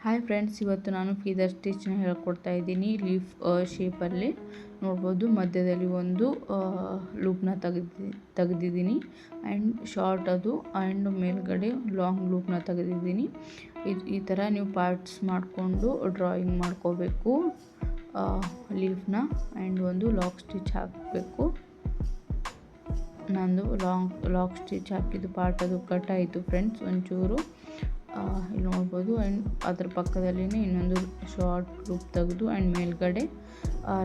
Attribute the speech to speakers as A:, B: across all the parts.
A: Hi friends, ಇವತ್ತು ನಾನು ಫೀದರ್ ಸ್ಟಿಚ್ನ ಹೇಳ್ಕೊಡ್ತಾ ಇದ್ದೀನಿ. ಲೀಫ್ ಶೇಪಲ್ಲಿ ನೋಡ್ಬೋದು. ಮಧ್ಯದಲ್ಲಿ ಒಂದು ಲೂಪ್ನ ತೆಗೆದಿದ್ದೀನಿ ಆ್ಯಂಡ್ ಶಾರ್ಟ್ ಅದು ಆ್ಯಂಡ್ ಮೇಲ್ಗಡೆ ಲಾಂಗ್ ಲೂಪ್ನ ತೆಗೆದಿದ್ದೀನಿ. ಈ ಥರ ನೀವು ಪಾರ್ಟ್ಸ್ ಮಾಡಿಕೊಂಡು ಡ್ರಾಯಿಂಗ್ ಮಾಡ್ಕೋಬೇಕು ಲೀಫ್ನ ಆ್ಯಂಡ್ ಒಂದು ಲಾಕ್ ಸ್ಟಿಚ್ ಹಾಕಬೇಕು. ನಂದು ಲಾಕ್ ಸ್ಟಿಚ್ ಹಾಕಿದ್ದು ಪಾರ್ಟ್ ಅದು ಕಟ್ ಆಯಿತು ಫ್ರೆಂಡ್ಸ್ ಒಂಚೂರು. ಇಲ್ಲಿ ನೋಡ್ಬೋದು. ಆ್ಯಂಡ್ ಅದ್ರ ಪಕ್ಕದಲ್ಲಿನೇ ಇನ್ನೊಂದು ಶಾರ್ಟ್ ಲೂಪ್ ತೆಗೆದು ಆ್ಯಂಡ್ ಮೇಲ್ಗಡೆ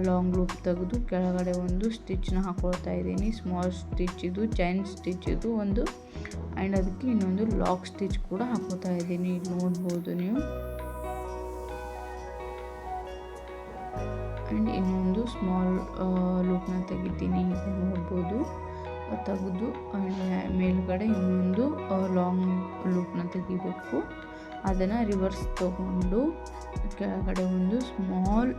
A: ಲಾಂಗ್ ಲೂಪ್ ತೆಗೆದು ಕೆಳಗಡೆ ಒಂದು ಸ್ಟಿಚ್ನ ಹಾಕ್ಕೊಳ್ತಾ ಇದ್ದೀನಿ. ಸ್ಮಾಲ್ ಸ್ಟಿಚ್ ಇದು, ಚೈನ್ ಸ್ಟಿಚ್ ಇದು ಒಂದು, ಆ್ಯಂಡ್ ಅದಕ್ಕೆ ಇನ್ನೊಂದು ಲಾಕ್ ಸ್ಟಿಚ್ ಕೂಡ ಹಾಕೋತಾ ಇದ್ದೀನಿ. ಇಲ್ಲಿ ನೋಡ್ಬೋದು ನೀವು. ಆ್ಯಂಡ್ ಇನ್ನೊಂದು ಸ್ಮಾಲ್ ಲೂಪ್ನ ತೆಗಿತೀನಿ. ಈಗ ನೋಡ್ಬೋದು. ತೆಗೆದು ಮೇಲ್ಗಡೆ ಇನ್ನೊಂದು ಲಾಂಗ್ ಲೂಪ್ನ ತೆಗಿಬೇಕು. ಅದನ್ನು ರಿವರ್ಸ್ ತಗೊಂಡು ಕೆಳಗಡೆ ಒಂದು ಸ್ಮಾಲ್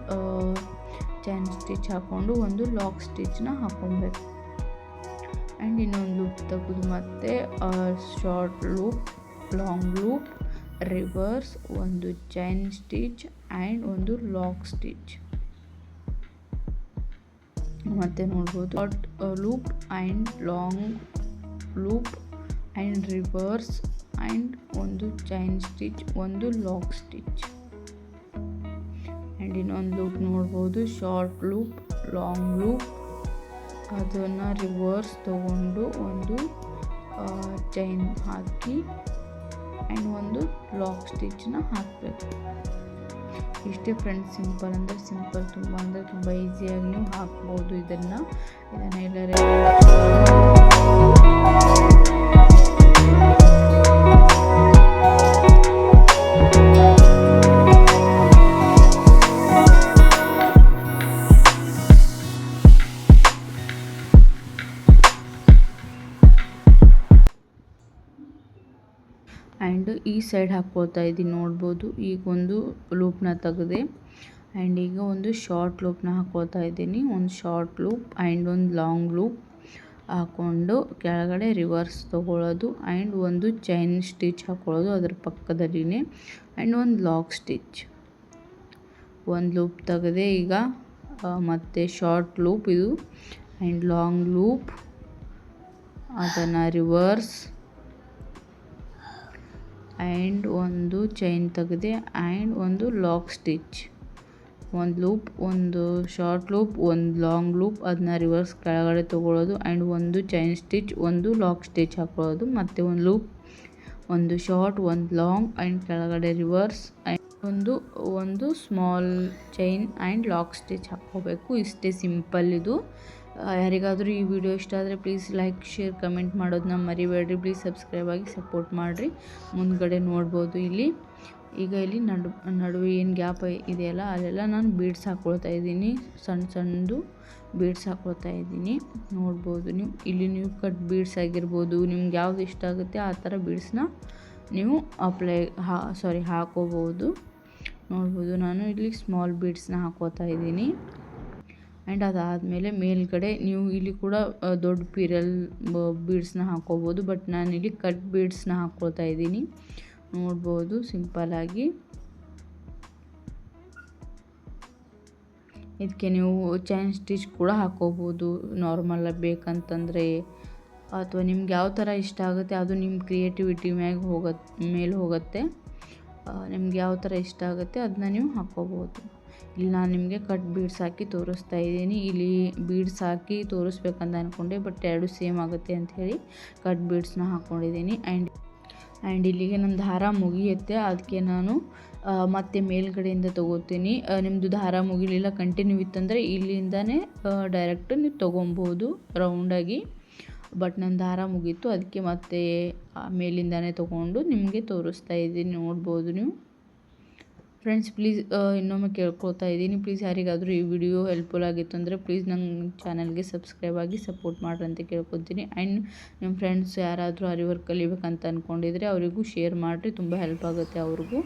A: ಚೈನ್ ಸ್ಟಿಚ್ ಹಾಕ್ಕೊಂಡು ಒಂದು ಲಾಕ್ ಸ್ಟಿಚ್ನ ಹಾಕ್ಕೊಬೇಕು. ಆ್ಯಂಡ್ ಇನ್ನೊಂದು ಲೂಪ್ ತೆಗೆದು ಮತ್ತೆ short loop, long loop, reverse, ಒಂದು ಚೈನ್ ಸ್ಟಿಚ್ ಆ್ಯಂಡ್ ಒಂದು ಲಾಕ್ ಸ್ಟಿಚ್. ಮತ್ತೆ ನೋಡ್ಬೋದು. Short loop and long loop and reverse and ಒಂದು ಚೈನ್ ಸ್ಟಿಚ್, ಒಂದು ಲಾಕ್ ಸ್ಟಿಚ್. ಆ್ಯಂಡ್ ಇನ್ನೊಂದು ಲೂಪ್ ನೋಡ್ಬೋದು. ಶಾರ್ಟ್ ಲೂಪ್, ಲಾಂಗ್ ಲೂಪ್, ಅದನ್ನು ರಿವರ್ಸ್ ತಗೊಂಡು ಒಂದು ಚೈನ್ ಹಾಕಿ ಆ್ಯಂಡ್ ಒಂದು ಲಾಕ್ ಸ್ಟಿಚ್ನ ಹಾಕಬೇಕು. ಇಷ್ಟೇ ಫ್ರೆಂಡ್ಸ್. ಸಿಂಪಲ್ ಅಂದರೆ ಸಿಂಪಲ್, ತುಂಬ ಅಂದರೆ ತುಂಬ ಈಸಿಯಾಗಿ ನೀವು ಹಾಕ್ಬೋದು ಇದನ್ನು ಎಲ್ಲರೂ. ಆ್ಯಂಡ್ ಈ ಸೈಡ್ ಹಾಕ್ಕೊಳ್ತಾ ಇದ್ದೀನಿ ನೋಡ್ಬೋದು. ಈಗ ಒಂದು ಲೂಪ್ನ ತೆಗೆದೆ ಆ್ಯಂಡ್ ಈಗ ಒಂದು ಶಾರ್ಟ್ ಲೂಪ್ನ ಹಾಕ್ಕೊಳ್ತಾ ಇದ್ದೀನಿ. ಒಂದು ಶಾರ್ಟ್ ಲೂಪ್ ಆ್ಯಂಡ್ ಒಂದು ಲಾಂಗ್ ಲೂಪ್ ಹಾಕ್ಕೊಂಡು ಕೆಳಗಡೆ ರಿವರ್ಸ್ ತೊಗೊಳ್ಳೋದು ಆ್ಯಂಡ್ ಒಂದು ಚೈನ್ ಸ್ಟಿಚ್ ಹಾಕ್ಕೊಳ್ಳೋದು ಅದ್ರ ಪಕ್ಕದಲ್ಲಿನೇ ಆ್ಯಂಡ್ ಒಂದು ಲಾಕ್ ಸ್ಟಿಚ್. ಒಂದು ಲೂಪ್ ತೆಗೆದೆ. ಈಗ ಮತ್ತೆ ಶಾರ್ಟ್ ಲೂಪ್ ಇದು ಆ್ಯಂಡ್ ಲಾಂಗ್ ಲೂಪ್, ಅದನ್ನು ರಿವರ್ಸ್ ಆ್ಯಂಡ್ ಒಂದು ಚೈನ್ ತೆಗೆದೆ ಆ್ಯಂಡ್ ಒಂದು ಲಾಕ್ ಸ್ಟಿಚ್. ಒಂದು ಲೂಪ್, ಒಂದು ಶಾರ್ಟ್ ಲೂಪ್, ಒಂದು ಲಾಂಗ್ ಲೂಪ್, ಅದನ್ನ ರಿವರ್ಸ್ ಕೆಳಗಡೆ ತೊಗೊಳ್ಳೋದು ಆ್ಯಂಡ್ ಒಂದು ಚೈನ್ ಸ್ಟಿಚ್, ಒಂದು ಲಾಕ್ ಸ್ಟಿಚ್ ಹಾಕೊಳ್ಳೋದು. ಮತ್ತು ಒಂದು ಲೂಪ್, ಒಂದು ಶಾರ್ಟ್, ಒಂದು ಲಾಂಗ್ ಆ್ಯಂಡ್ ಕೆಳಗಡೆ ರಿವರ್ಸ್ ಆ್ಯಂಡ್ ಒಂದು small chain and lock stitch ಹಾಕ್ಕೋಬೇಕು. ಇಷ್ಟೇ ಸಿಂಪಲ್ ಇದು. ಯಾರಿಗಾದರೂ ಈ ವಿಡಿಯೋ ಇಷ್ಟ ಆದರೆ ಪ್ಲೀಸ್ ಲೈಕ್, ಶೇರ್, ಕಮೆಂಟ್ ಮಾಡೋದನ್ನ ಮರಿಬೇಡ್ರಿ. ಪ್ಲೀಸ್ ಸಬ್ಸ್ಕ್ರೈಬ್ ಆಗಿ ಸಪೋರ್ಟ್ ಮಾಡಿರಿ. ಮುಂದ್ಗಡೆ ನೋಡ್ಬೋದು ಇಲ್ಲಿ. ಈಗ ಇಲ್ಲಿ ನಡುವೆ ಏನು ಗ್ಯಾಪ್ ಇದೆಯಲ್ಲ ಅಲ್ಲೆಲ್ಲ ನಾನು ಬೀಡ್ಸ್ ಹಾಕ್ಕೊಳ್ತಾ ಇದ್ದೀನಿ. ಸಣ್ಣದು ಬೀಡ್ಸ್ ಹಾಕ್ಕೊಳ್ತಾ ಇದ್ದೀನಿ. ನೋಡ್ಬೋದು ನೀವು. ಇಲ್ಲಿ ನೀವು ಕಟ್ ಬೀಡ್ಸ್ ಆಗಿರ್ಬೋದು, ನಿಮ್ಗೆ ಯಾವ್ದು ಇಷ್ಟ ಆಗುತ್ತೆ ಆ ಥರ ಬೀಡ್ಸ್ನ ನೀವು ಹಾಕೋಬೋದು. ನೋಡ್ಬೋದು. ನಾನು ಇಲ್ಲಿ ಸ್ಮಾಲ್ ಬೀಡ್ಸ್ನ ಹಾಕೋತಾ ಇದ್ದೀನಿ. ಆ್ಯಂಡ್ ಅದಾದಮೇಲೆ ಮೇಲ್ಗಡೆ ನೀವು ಇಲ್ಲಿ ಕೂಡ ದೊಡ್ಡ ಪೀರಲ್ ಬೀಡ್ಸ್ನ ಹಾಕೋಬೋದು. ಬಟ್ ನಾನಿಲ್ಲಿ ಕಟ್ ಬೀಡ್ಸ್ನ ಹಾಕ್ಕೊಳ್ತಾ ಇದ್ದೀನಿ. ನೋಡ್ಬೋದು ಸಿಂಪಲ್ಲಾಗಿ. ಇದಕ್ಕೆ ನೀವು ಚೈನ್ ಸ್ಟಿಚ್ ಕೂಡ ಹಾಕೋಬೋದು ನಾರ್ಮಲಾಗಿ ಬೇಕಂತಂದರೆ, ಅಥವಾ ನಿಮ್ಗೆ ಯಾವ ಥರ ಇಷ್ಟ ಆಗುತ್ತೆ ಅದು ನಿಮ್ಮ ಕ್ರಿಯೇಟಿವಿಟಿ ಮೇಲೆ ಹೋಗುತ್ತೆ. ನಿಮ್ಗೆ ಯಾವ ಥರ ಇಷ್ಟ ಆಗುತ್ತೆ ಅದನ್ನ ನೀವು ಹಾಕ್ಕೋಬೋದು. ಇಲ್ಲಿ ನಾನು ನಿಮಗೆ ಕಟ್ ಬೀಡ್ಸ್ ಹಾಕಿ ತೋರಿಸ್ತಾ ಇದ್ದೀನಿ. ಇಲ್ಲಿ ಬೀಡ್ಸ್ ಹಾಕಿ ತೋರಿಸ್ಬೇಕಂತ ಅಂದ್ಕೊಂಡೆ, ಬಟ್ ಎರಡು ಸೇಮ್ ಆಗುತ್ತೆ ಅಂಥೇಳಿ ಕಟ್ ಬೀಡ್ಸ್ನ ಹಾಕ್ಕೊಂಡಿದ್ದೀನಿ. ಆ್ಯಂಡ್ ಇಲ್ಲಿಗೆ ನನ್ನ ದಾರ ಮುಗಿಯುತ್ತೆ. ಅದಕ್ಕೆ ನಾನು ಮತ್ತೆ ಮೇಲ್ಗಡೆಯಿಂದ ತೊಗೋತೀನಿ. ನಿಮ್ಮದು ದಾರ ಮುಗಿಲಿಲ್ಲ, ಕಂಟಿನ್ಯೂ ಇತ್ತಂದರೆ ಇಲ್ಲಿಂದನೇ ಡೈರೆಕ್ಟ್ ನೀವು ತೊಗೊಬೋದು ರೌಂಡಾಗಿ. ಬಟ್ ನನ್ನ ದಾರ ಮುಗೀತು, ಅದಕ್ಕೆ ಮತ್ತೆ ಮೇಲಿಂದನೇ ತೊಗೊಂಡು ನಿಮಗೆ ತೋರಿಸ್ತಾ ಇದ್ದೀನಿ. ನೋಡ್ಬೋದು ನೀವು ಫ್ರೆಂಡ್ಸ್. ಪ್ಲೀಸ್ ಇನ್ನೊಮ್ಮೆ ಕೇಳ್ಕೊಳ್ತಾ ಇದ್ದೀನಿ, ಪ್ಲೀಸ್ ಯಾರಿಗಾದರೂ ಈ ವಿಡಿಯೋ ಹೆಲ್ಪ್ಫುಲ್ ಆಗಿತ್ತು ಅಂದರೆ ಪ್ಲೀಸ್ ನನ್ನ ಚಾನಲ್ಗೆ ಸಬ್ಸ್ಕ್ರೈಬ್ ಆಗಿ ಸಪೋರ್ಟ್ ಮಾಡ್ರಿ ಅಂತ ಕೇಳ್ಕೊತೀನಿ. ಆ್ಯಂಡ್ ನಿಮ್ಮ ಫ್ರೆಂಡ್ಸ್ ಯಾರಾದರೂ ಆರಿ ವರ್ಕ್ ಕಲಿಬೇಕಂತ ಅಂದ್ಕೊಂಡಿದ್ರೆ ಅವರಿಗೂ ಶೇರ್ ಮಾಡಿರಿ, ತುಂಬ ಹೆಲ್ಪ್ ಆಗುತ್ತೆ ಅವ್ರಿಗೂ.